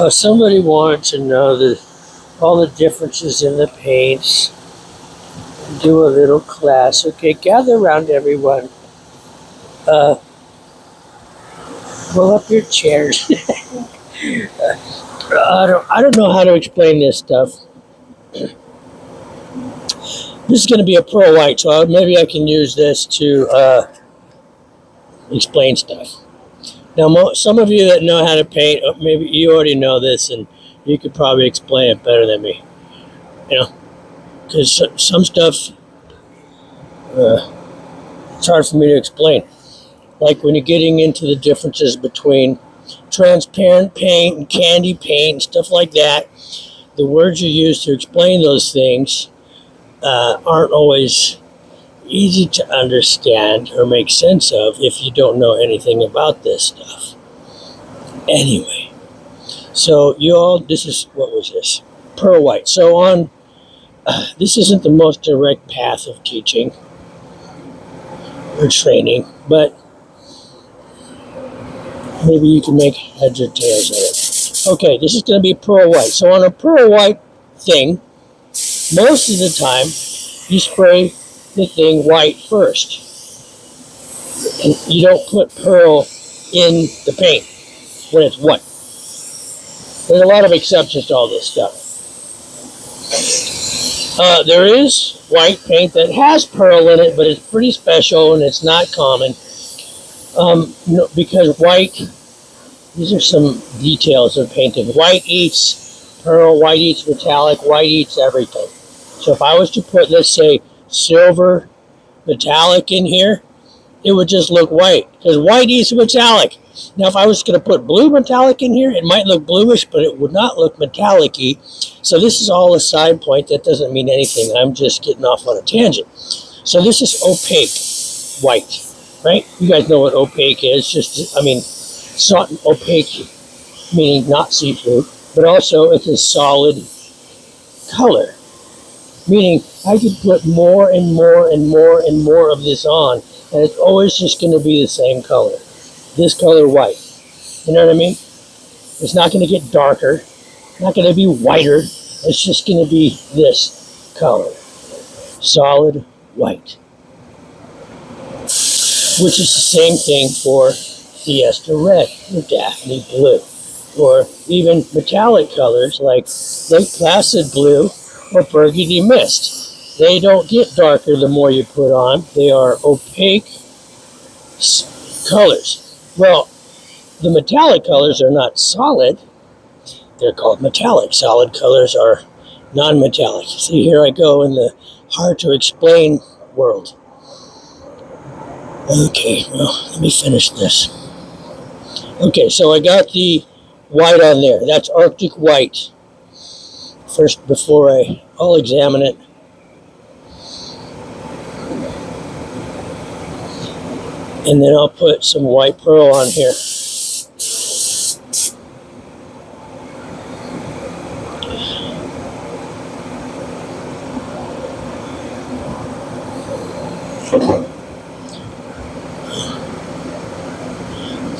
Somebody wanted to know all the differences in the paints. Do a little class. Okay, gather around, everyone. Pull up your chairs. I don't know how to explain this stuff. This is going to be a pearl white, so maybe I can use this to explain stuff. Now, some of you that know how to paint, maybe you already know this, and you could probably explain it better than me. You know, because some stuff it's hard for me to explain. Like when you're getting into the differences between transparent paint and candy paint and stuff like that, the words you use to explain those things aren't always easy to understand or make sense of if you don't know anything about this stuff. Anyway, so what was this? Pearl white. So this isn't the most direct path of teaching or training, but maybe you can make heads or tails of it. Okay, this is going to be pearl white. So on a pearl white thing, most of the time, you spray the thing white first. And you don't put pearl in the paint when it's white. There's a lot of exceptions to all this stuff. There is white paint that has pearl in it, but it's pretty special and it's not common. Because white, these are some details of painting. White eats pearl, white eats metallic, white eats everything. So if I was to put, let's say, silver metallic in here, it would just look white, because white eats metallic. Now if I was going to put blue metallic in here, it might look bluish, but it would not look metallic-y. So this is all a side point. That doesn't mean anything. I'm just getting off on a tangent. So this is opaque white, right? You guys know what opaque is. Opaque, meaning not see-through, but also it's a solid color. Meaning I could put more and more and more and more of this on, and it's always just going to be the same color. This color white. You know what I mean? It's not going to get darker. Not going to be whiter. It's just going to be this color. Solid white. Which is the same thing for Fiesta red or Daphne blue. Or even metallic colors like Lake Placid blue or burgundy mist. They don't get darker the more you put on. They are opaque colors. Well, the metallic colors are not solid. They're called metallic. Solid colors are non-metallic. See, here I go in the hard to explain world. Okay, well, let me finish this. Okay, so I got the white on there. That's Arctic white. First, before I'll examine it. And then I'll put some white pearl on here.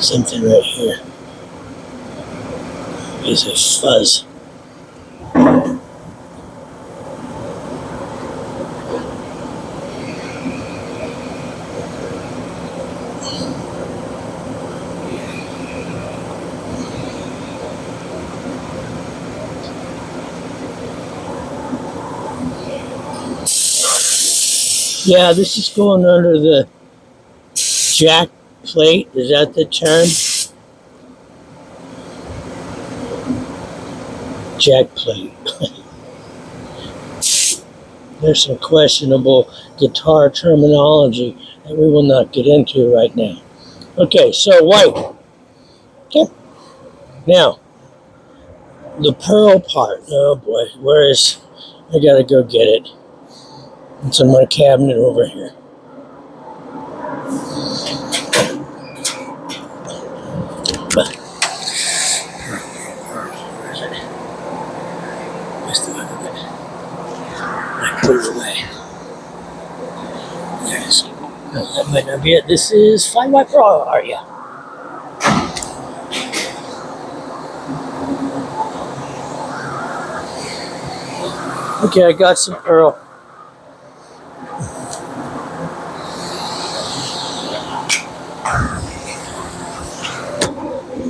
Something right here is a fuzz. Yeah, this is going under the jack plate. Is that the term? Jack plate. There's some questionable guitar terminology that we will not get into right now. Okay, so white. Okay. Now, the pearl part. Oh boy, I gotta go get it. It's in my cabinet over here. I put it away. There it is. No, that might not be it. This is fine white pearl, are you? Okay, I got some pearl.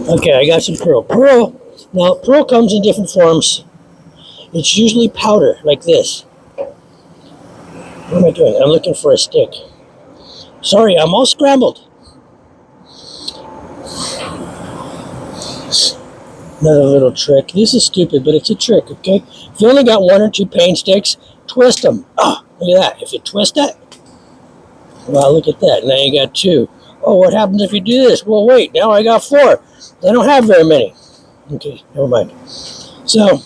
Okay, I got some pearl. Now pearl comes in different forms. It's usually powder, like this. What am I doing? I'm looking for a stick. Sorry, I'm all scrambled. Another little trick. This is stupid, but it's a trick, okay? If you only got 1 or 2 paint sticks, twist them. Oh, look at that. If you twist it, well, look at that. Now you got 2. Oh, what happens if you do this? Well, wait, now I got 4. I don't have very many. Okay, never mind. So,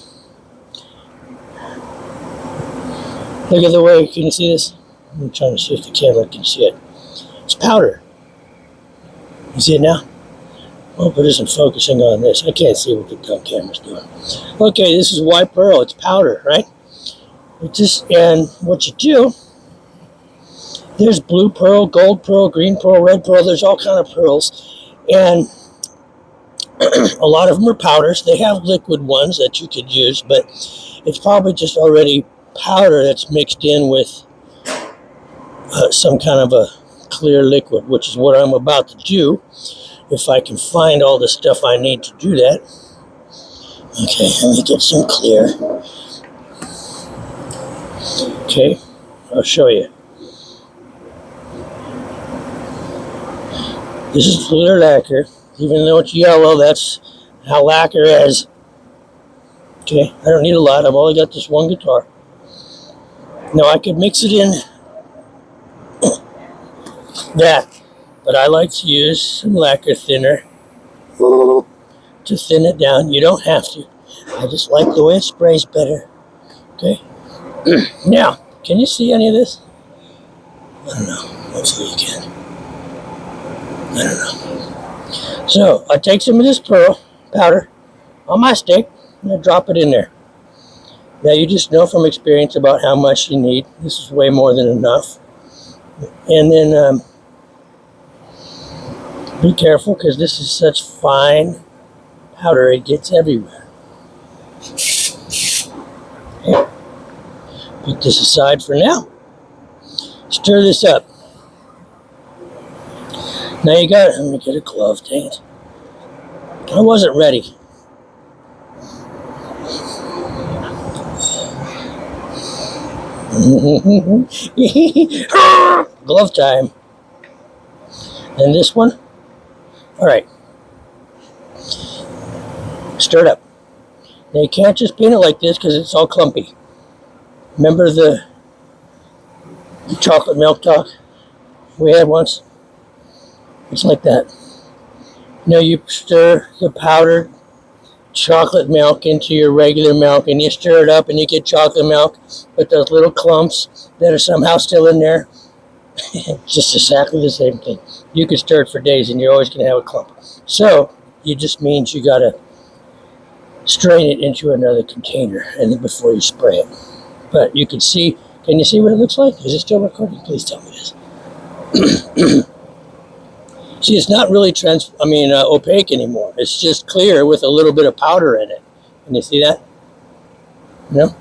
look at the way, can you see this? I'm trying to see if the camera can see it. It's powder. You see it now? Hope it isn't focusing on this. I can't see what the dumb camera's doing. Okay, this is white pearl. It's powder, right? And what you do, there's blue pearl, gold pearl, green pearl, red pearl. There's all kind of pearls. And a lot of them are powders. They have liquid ones that you could use, but it's probably just already powder that's mixed in with some kind of a clear liquid, which is what I'm about to do. If I can find all the stuff I need to do that. Okay, let me get some clear. Okay, I'll show you. This is clear lacquer. Even though it's yellow, that's how lacquer is. Okay, I don't need a lot. I've only got this one guitar. Now I could mix it in that. But I like to use some lacquer thinner to thin it down. You don't have to. I just like the way it sprays better. Okay. Now, can you see any of this? I don't know. Hopefully you can. I don't know. So, I take some of this pearl powder on my stick and I drop it in there. Now, you just know from experience about how much you need. This is way more than enough. And then, be careful because this is such fine powder, it gets everywhere. Okay. Put this aside for now. Stir this up. Now you got it. Let me get a glove, dang it. I wasn't ready. Glove time. And this one. All right. Stir it up. Now you can't just paint it like this because it's all clumpy. Remember the chocolate milk talk we had once? It's like that. Now you stir the powdered chocolate milk into your regular milk and you stir it up and you get chocolate milk, but those little clumps that are somehow still in there, just exactly the same thing. You could stir it for days and you're always going to have a clump. So it just means you got to strain it into another container and then before you spray it. But you can see, can you see what it looks like? Is it still recording? Please tell me this. See, it's not really opaque anymore. It's just clear with a little bit of powder in it. Can you see that? No?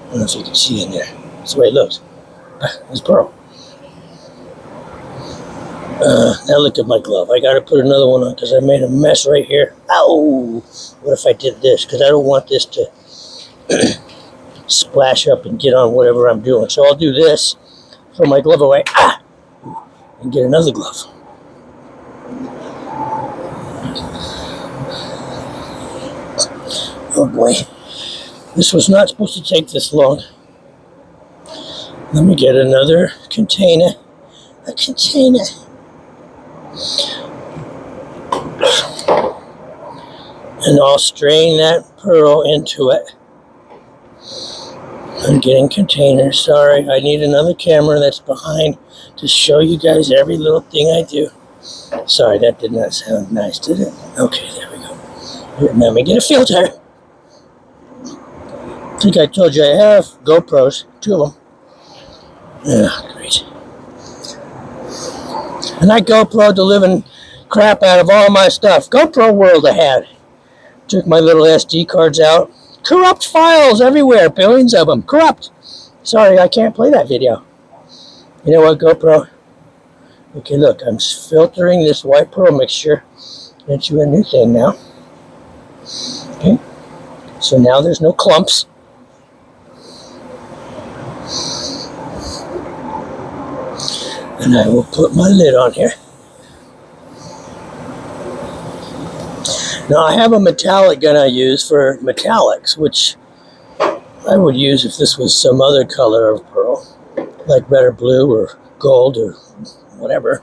I don't know if you can see in there. That's the way it looks. It's pearl. Now look at my glove. I got to put another one on because I made a mess right here. Ow! What if I did this? Because I don't want this to splash up and get on whatever I'm doing. So I'll do this, throw my glove away, and get another glove. Oh boy, this was not supposed to take this long. Let me get another container. A container. And I'll strain that pearl into it. I'm getting containers. Sorry, I need another camera that's behind to show you guys every little thing I do. Sorry, that did not sound nice, did it? Okay, there we go. Here, let me get a filter. I think I told you I have GoPros, 2 of them. Yeah, great. And I GoPro'd the living crap out of all my stuff. GoPro World I had. Took my little SD cards out, Corrupt files everywhere, billions of them. Corrupt. Sorry, I can't play that video. You know what, GoPro? Okay, look, I'm filtering this white pearl mixture into a new thing now. Okay, so now there's no clumps. And I will put my lid on here. Now I have a metallic gun I use for metallics, which I would use if this was some other color of pearl, like red or blue or gold or whatever,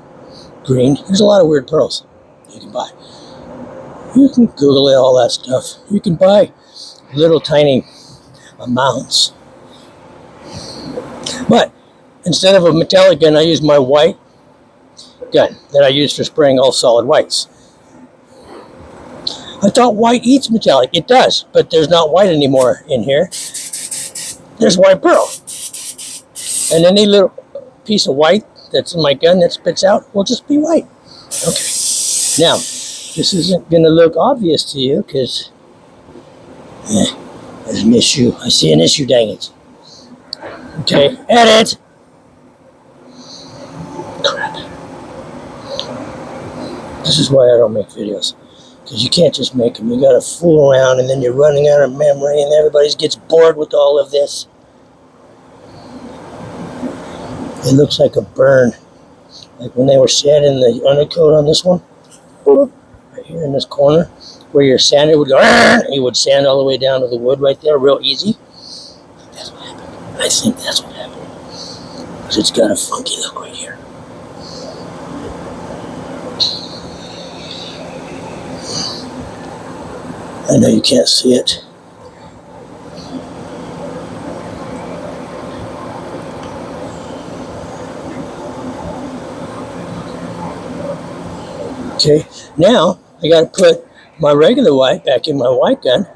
green. There's a lot of weird pearls you can buy. You can Google it, all that stuff. You can buy little tiny amounts. But instead of a metallic gun, I use my white gun that I use for spraying all solid whites. I thought white eats metallic. It does, but there's not white anymore in here. There's white pearl. And any little piece of white that's in my gun that spits out will just be white. Okay. Now, this isn't going to look obvious to you because there's an issue. I see an issue, dang it. Okay, edit. Crap. This is why I don't make videos. Because you can't just make them. You got to fool around and then you're running out of memory and everybody gets bored with all of this. It looks like a burn. Like when they were sanding the undercoat on this one. Right here in this corner. Where your sander would go, you would sand all the way down to the wood right there real easy. That's what happened. I think that's what happened. Because it's got a funky look right here. I know you can't see it. Okay, now I got to put my regular white back in my white gun.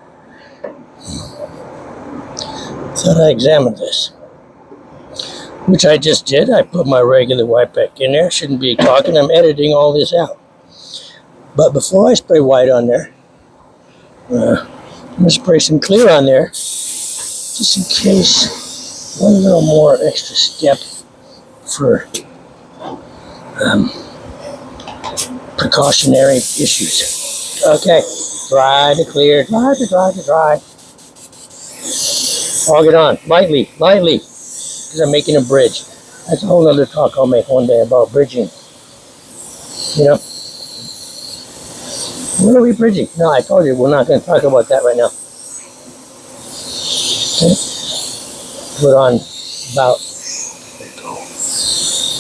Thought I examined this, which I just did. I put my regular white back in there. Shouldn't be talking. I'm editing all this out. But before I spray white on there, I'm going to spray some clear on there, just in case. One little more extra step for precautionary issues. Okay, dry to clear, dry to dry to dry. Fog it on, lightly, because I'm making a bridge. That's a whole other talk I'll make one day about bridging. You know? What are we bridging? No, I told you we're not going to talk about that right now. Okay. Put on about,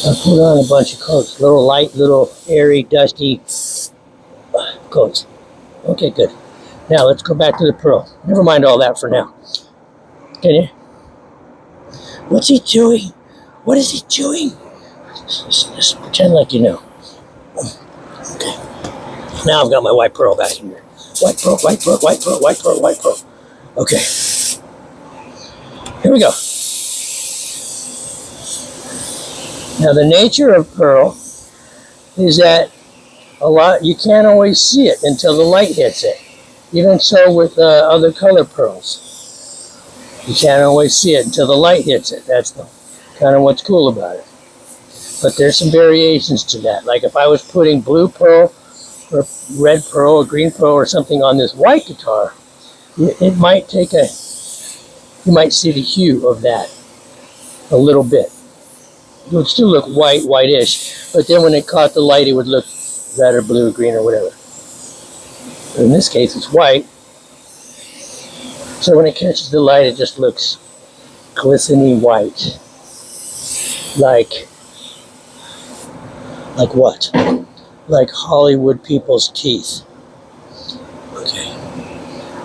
I put on a bunch of coats. Little light, little airy, dusty coats. Okay, good. Now let's go back to the pearl. Never mind all that for now. Can you? What's he doing? What is he doing? Just pretend like you know. Okay. Now I've got my white pearl back in here. White pearl, white pearl, white pearl, white pearl, white pearl. Okay. Here we go. Now the nature of pearl is that you can't always see it until the light hits it. Even so with other color pearls. You can't always see it until the light hits it. That's kind of what's cool about it. But there's some variations to that. Like if I was putting blue pearl or red pearl or green pearl or something on this white guitar, it might take you might see the hue of that a little bit. It would still look whitish, but then when it caught the light, it would look red or blue or green or whatever. But in this case, it's white. So when it catches the light, it just looks glistening white. Like what? Like Hollywood people's teeth. Okay.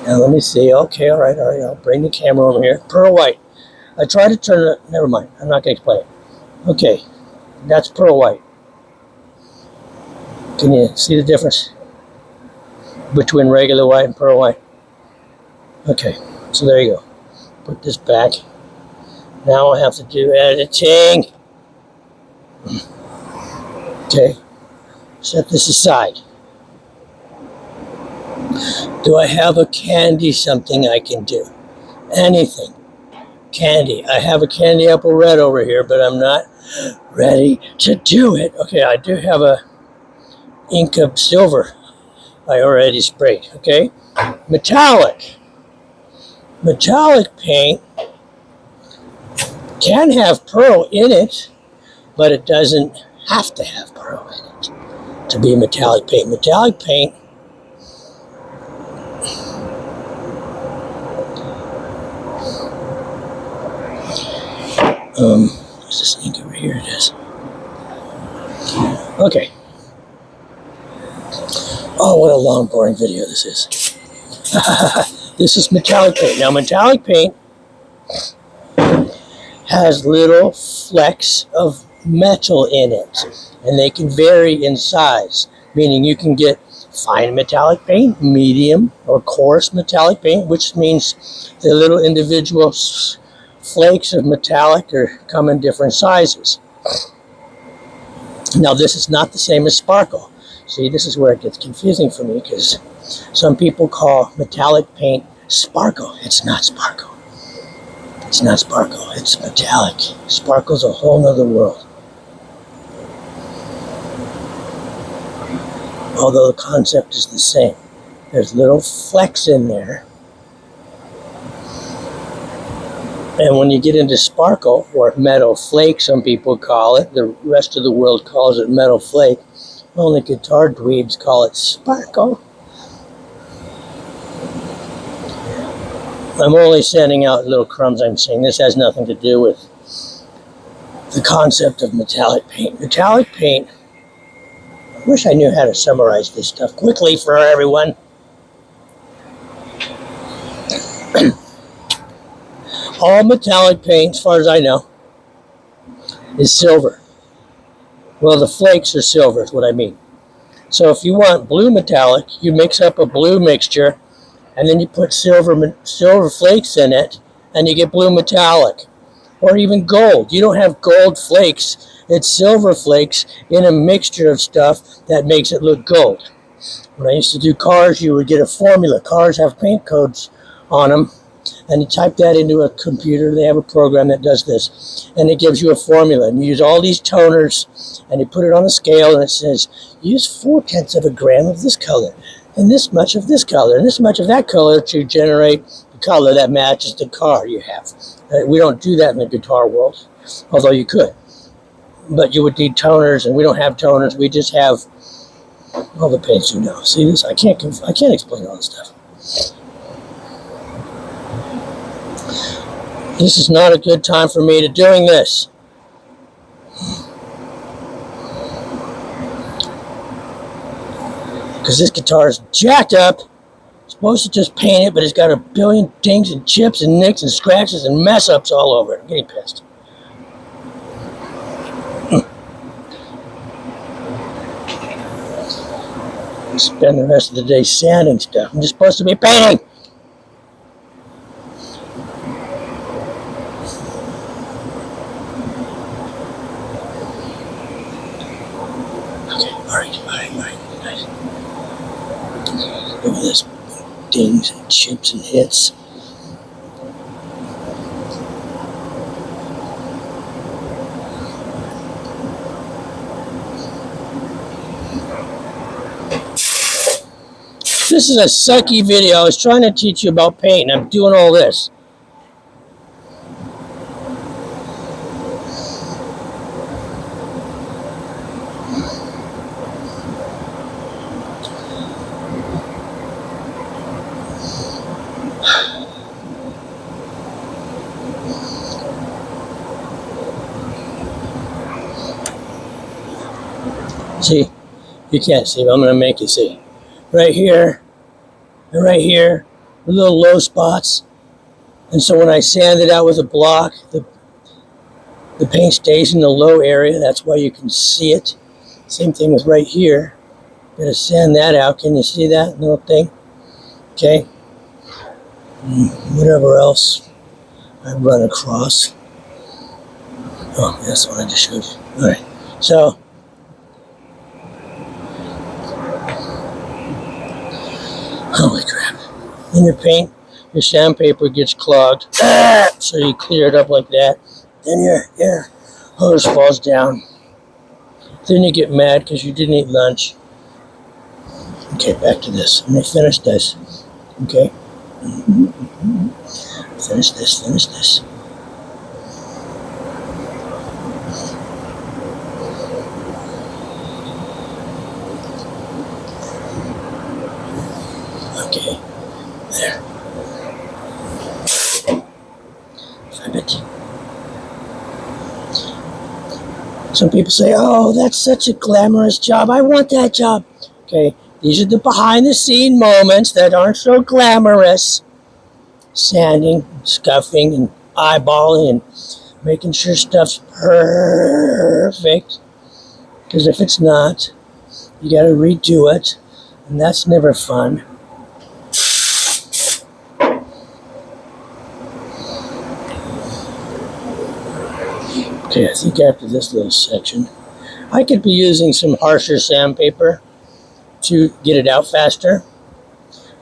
Now let me see. Okay, all right. I'll bring the camera over here. Pearl white. I tried to turn it. Never mind. I'm not going to explain it. Okay. That's pearl white. Can you see the difference between regular white and pearl white? Okay. So there you go. Put this back. Now I have to do editing. Okay. Set this aside. Do I have a candy something I can do? Anything. Candy. I have a candy apple red over here, but I'm not ready to do it. Okay, I do have a ink of silver I already sprayed. Okay, metallic. Metallic paint can have pearl in it, but it doesn't have to have pearl in it to be metallic paint. Metallic paint is this ink over here? It is. Okay. Oh, what a long, boring video this is. This is metallic paint. Now, metallic paint has little flecks of metal in it, and they can vary in size, meaning you can get fine metallic paint, medium, or coarse metallic paint, which means the little individual flakes of metallic come in different sizes. Now, this is not the same as sparkle. See, this is where it gets confusing for me, because some people call metallic paint sparkle. It's not sparkle. It's not sparkle. It's metallic. Sparkle's a whole nother world. Although the concept is the same. There's little flecks in there. And when you get into sparkle, or metal flake, some people call it, the rest of the world calls it metal flake. Only guitar dweebs call it sparkle. I'm only sending out little crumbs. I'm saying this has nothing to do with the concept of metallic paint. Metallic paint, I wish I knew how to summarize this stuff quickly for everyone. All metallic paint, as far as I know, is silver. Well, the flakes are silver, is what I mean. So if you want blue metallic, you mix up a blue mixture, and then you put silver flakes in it, and you get blue metallic. Or even gold. You don't have gold flakes. It's silver flakes in a mixture of stuff that makes it look gold. When I used to do cars, you would get a formula. Cars have paint codes on them, and you type that into a computer. They have a program that does this, and it gives you a formula. And you use all these toners, and you put it on a scale, and it says, use 0.4 of a gram of this color, and this much of this color, and this much of that color to generate the color that matches the car you have. We don't do that in the guitar world, although you could. But you would need toners, and we don't have toners. We just have all the paints you know. See this? I can't explain all this stuff. This is not a good time for me to doing this. Because this guitar is jacked up. I'm supposed to just paint it, but it's got a billion dings and chips and nicks and scratches and mess ups all over it. I'm getting pissed. Spend the rest of the day sanding stuff. I'm just supposed to be painting. Okay, all right. Nice. Look at this. Dings and chips and hits. This is a sucky video. I was trying to teach you about paint, and I'm doing all this. See? You can't see, but I'm going to make you see. Right here, and right here, the little low spots. And so when I sand it out with a block, the paint stays in the low area. That's why you can see it. Same thing with right here. Gonna sand that out. Can you see that little thing? Okay. Whatever else I run across. Oh, that's what I just showed you. All right. So, holy crap. Then your sandpaper gets clogged. So you clear it up like that. Then your hose falls down. Then you get mad because you didn't eat lunch. Okay, back to this. Let me finish this. Okay? Finish this. Okay, there. Flip it. Some people say, oh, that's such a glamorous job. I want that job. Okay, these are the behind the scene moments that aren't so glamorous. Sanding, scuffing, and eyeballing, and making sure stuff's perfect. Because if it's not, you got to redo it, and that's never fun. Okay, I think after this little section, I could be using some harsher sandpaper to get it out faster.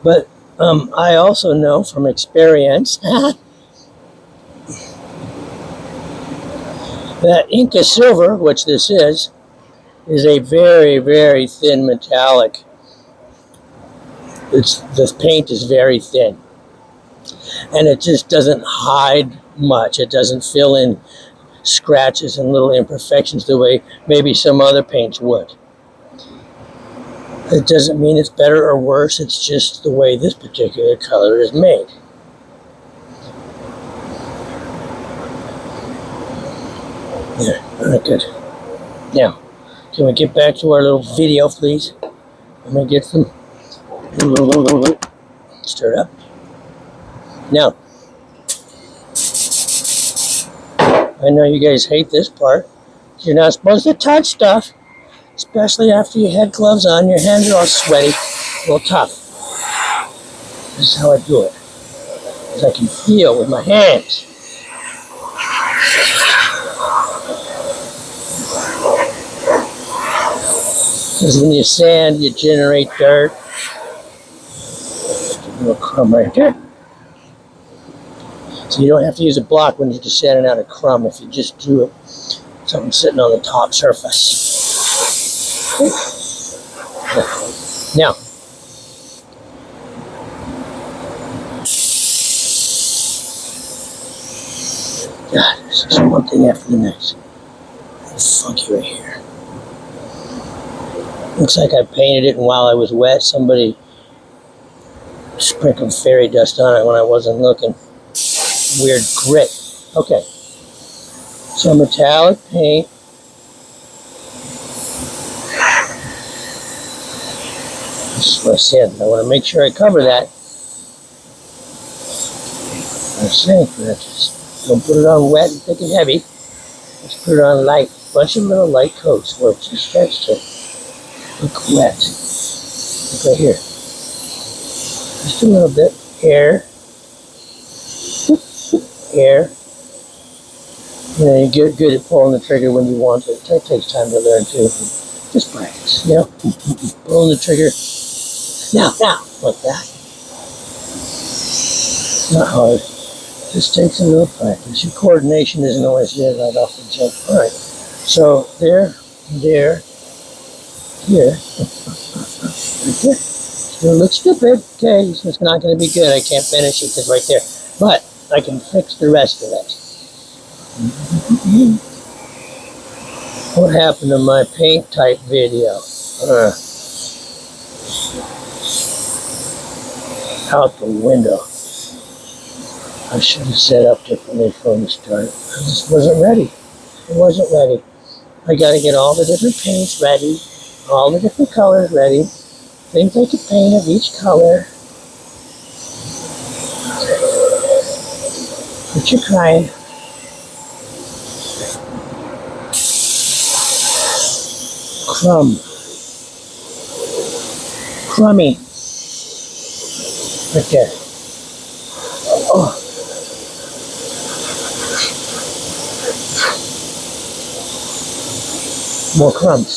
But I also know from experience that Inca silver, which this is a very, very thin metallic. The paint is very thin. And it just doesn't hide much. It doesn't fill in scratches and little imperfections the way maybe some other paints would. It doesn't mean it's better or worse, it's just the way this particular color is made. There, alright, good. Now, can we get back to our little video, please? I'm going to get some, stir it up. Now, I know you guys hate this part. You're not supposed to touch stuff, especially after you had gloves on. Your hands are all sweaty, a little tough. This is how I do it. Because I can feel with my hands. Because when you sand, you generate dirt. Just a little crumb right there. So you don't have to use a block when you're just sanding out a crumb if you just do it. Something sitting on the top surface. Now, God, this is one thing after the next. It's funky right here. Looks like I painted it, and while I was wet, somebody sprinkled fairy dust on it when I wasn't looking. Weird grit. Okay. So metallic paint. This is what I said. I want to make sure I cover that. I'm saying for that. Just don't put it on wet and thick and heavy. Just put it on light. Bunch of little light coats where it just starts to look wet. Look right here. Just a little bit. Air. Air. You know, you get good at pulling the trigger when you want it. That takes time to learn too. Just practice, you know. Pulling the trigger. Now, like that. Not hard. Just takes a little practice. Your coordination isn't always there right off the jump. All right. So there, here. Right there. Still looks stupid. Okay, so it's not going to be good. I can't finish it because right there. But I can fix the rest of it. What happened to my paint type video? Out the window. I should have set up differently from the start. I just wasn't ready. I wasn't ready. I got to get all the different paints ready, all the different colors ready, things I could paint of each color. Quit your crying. Crummy. Right there. Oh. More crumbs.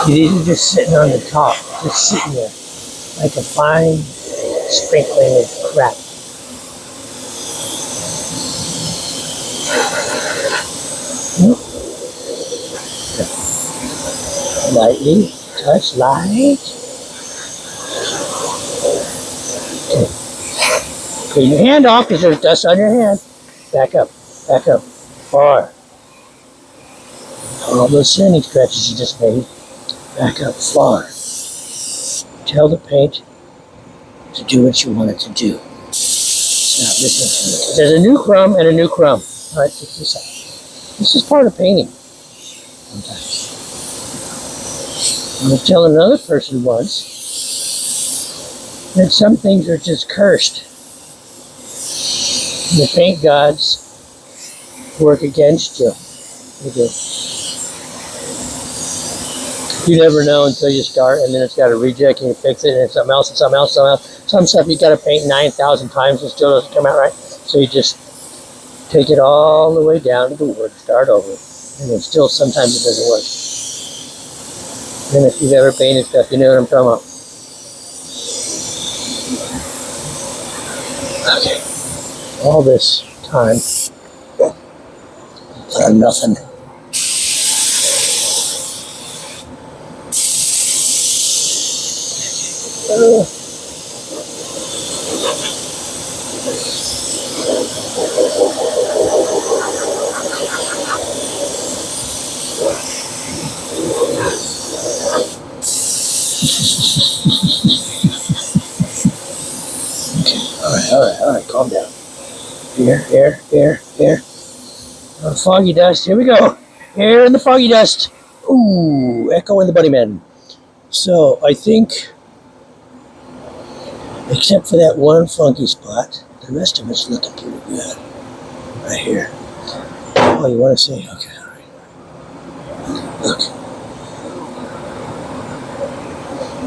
These are just sitting on the top, just sitting there, like a fine sprinkling of crap. Lightly touch light. Okay. Clean your hand off because there's dust on your hand. Back up, back up. Far. All those sanding scratches you just made. Back up far. Tell the paint to do what you want it to do. Stop listening to it. There's a new crumb and a new crumb. All right, check this out. This is part of painting. Sometimes. I was telling another person once that some things are just cursed. The paint gods work against you. They do. You never know until you start, and then it's got a reject, and you fix it, and it's something else, and something else, something else. Some stuff you got to paint 9,000 times and still doesn't come out right. So you just take it all the way down to the wood, start over, and then still sometimes it doesn't work. And if you've ever painted stuff, you know what I'm talking about. Okay. All this time for nothing. All right, calm down. Here. Foggy dust, here we go. Here in the foggy dust. Ooh, Echo and the Bunnymen. So, I think, except for that one funky spot, the rest of it's looking pretty good. Right here. Oh, you want to see? Okay, all right. Look.